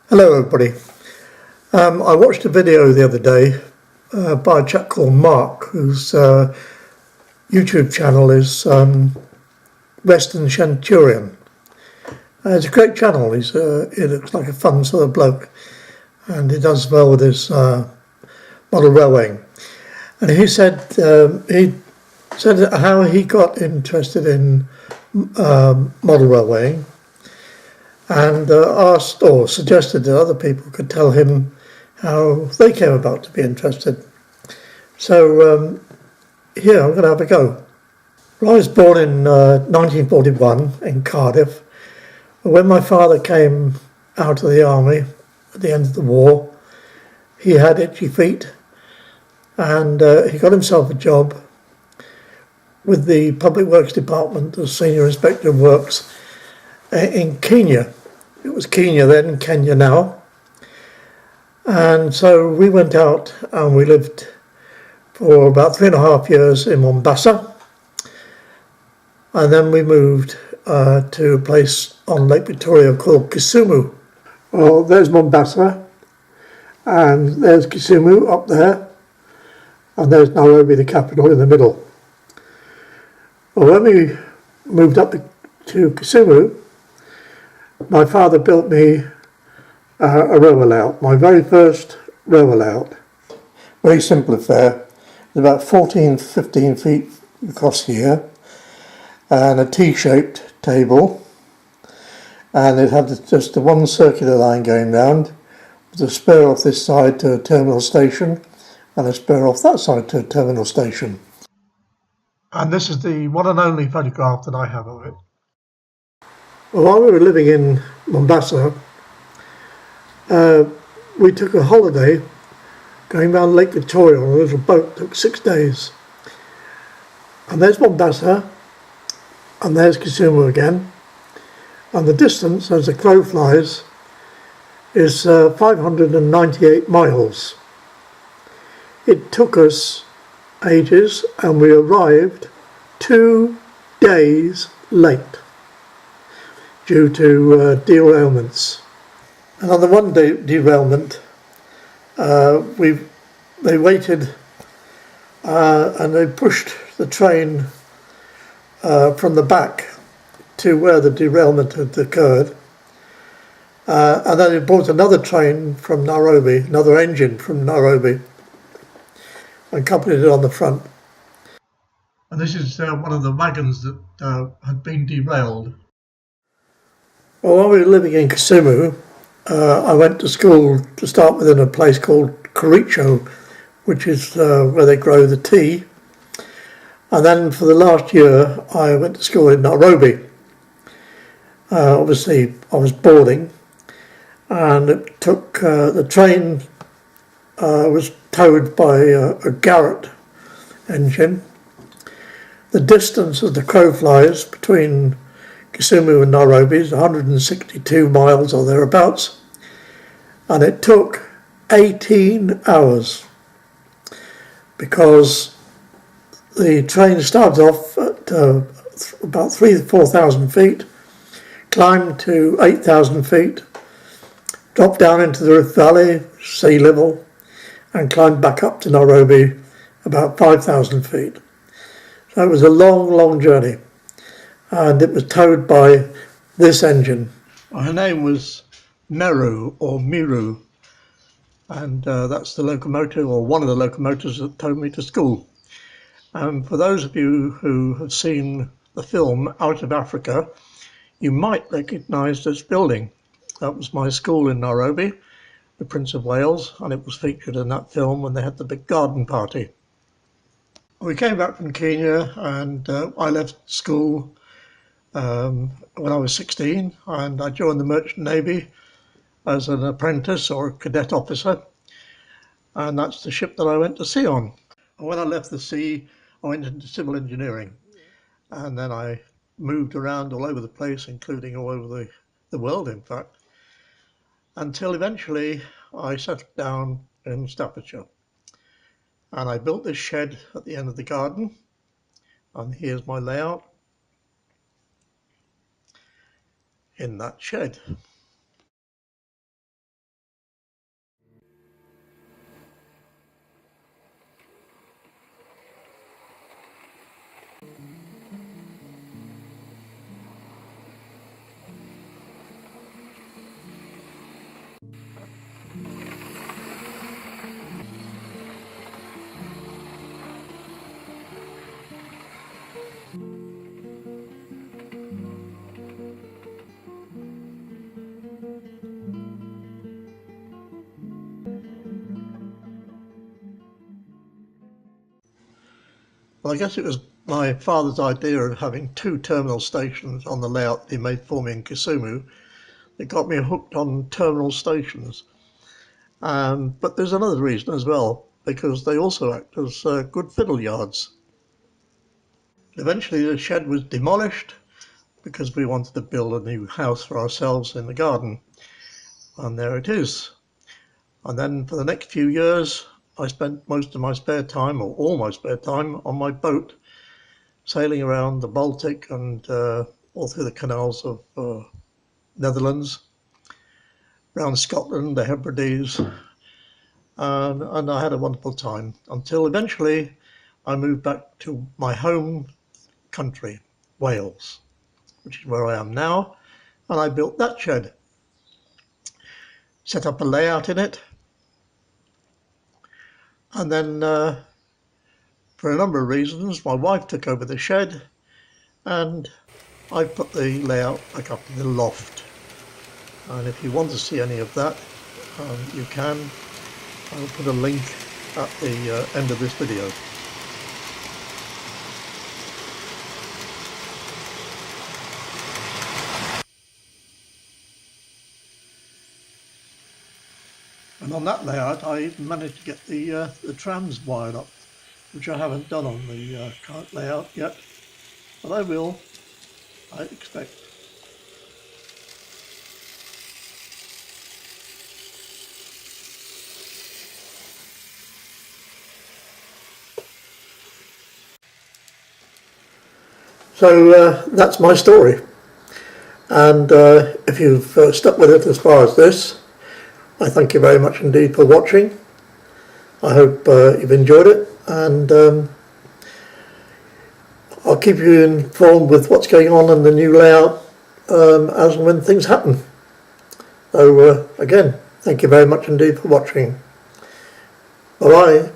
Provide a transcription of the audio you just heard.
Hello everybody. I watched a video the other day by a chap called Mark, whose YouTube channel is Western Centurion. It's a great channel. He looks like a fun sort of bloke, and he does well with his model railwaying. And he said how he got interested in model railwaying, and asked or suggested that other people could tell him how they came about to be interested. So here I'm going to have a go. Well, I was born in 1941 in Cardiff. When my father came out of the army at the end of the war, he had itchy feet, and he got himself a job with the Public Works Department as Senior Inspector of Works in Kenya. It was Kenya then, Kenya now. And so we went out and we lived for about 3.5 years in Mombasa. And then we moved to a place on Lake Victoria called Kisumu. Well, there's Mombasa, and there's Kisumu up there, and there's Nairobi, the capital, in the middle. Well, when we moved up to Kisumu, my father built me a railway layout, my very first railway layout. Very simple affair. It's about 15 feet across here, and a T-shaped table, and it had just the one circular line going round, with a spur off this side to a terminal station, and a spur off that side to a terminal station. And this is the one and only photograph that I have of it. Well, while we were living in Mombasa, we took a holiday going round Lake Victoria on a little boat. It took 6 days. And there's Mombasa, and there's Kisumu again. And the distance, as the crow flies, is 598 miles. It took us ages, and we arrived 2 days late due to derailments. And on the one derailment, they waited and they pushed the train from the back to where the derailment had occurred. And then they brought another train from Nairobi, another engine from Nairobi, and coupled it on the front. And this is one of the wagons that had been derailed. Well, while we were living in Kisumu, I went to school to start with in a place called Kericho, which is where they grow the tea. And then for the last year, I went to school in Nairobi. Obviously, I was boarding, and it took the train was towed by a Garrett engine. The distance as the crow flies between Kisumu and Nairobi is 162 miles or thereabouts, and it took 18 hours because the train started off at about 3,000 to 4,000 feet, climbed to 8,000 feet, dropped down into the Rift Valley, sea level, and climbed back up to Nairobi about 5,000 feet. So it was a long, long journey. And it was towed by this engine. Her name was Meru or Miru, and that's the locomotive, or one of the locomotives that towed me to school. And for those of you who have seen the film Out of Africa, you might recognise this building. That was my school in Nairobi, the Prince of Wales, and it was featured in that film when they had the big garden party. We came back from Kenya, and I left school when I was 16, and I joined the Merchant Navy as an apprentice or a cadet officer, and that's the ship that I went to sea on. And when I left the sea, I went into civil engineering, and then I moved around all over the place, including all over the world, in fact, until eventually I settled down in Staffordshire. And I built this shed at the end of the garden, and here's my layout in that shed. Well, I guess it was my father's idea of having two terminal stations on the layout he made for me in Kisumu that got me hooked on terminal stations. But there's another reason as well, because they also act as good fiddle yards. Eventually the shed was demolished because we wanted to build a new house for ourselves in the garden. And there it is. And then for the next few years, I spent most of my spare time, or all my spare time, on my boat, sailing around the Baltic and all through the canals of Netherlands, around Scotland, the Hebrides, and I had a wonderful time until eventually I moved back to my home country, Wales, which is where I am now, and I built that shed, set up a layout in it, and then for a number of reasons my wife took over the shed and I put the layout back up in the loft. And if you want to see any of that, you can. I'll put a link at the end of this video. And on that layout, I even managed to get the trams wired up, which I haven't done on the current layout yet, but I will, I expect. So that's my story, and if you've stuck with it as far as this, I thank you very much indeed for watching. I hope you've enjoyed it, and I'll keep you informed with what's going on in the new layout as and when things happen. So again, thank you very much indeed for watching. Bye bye.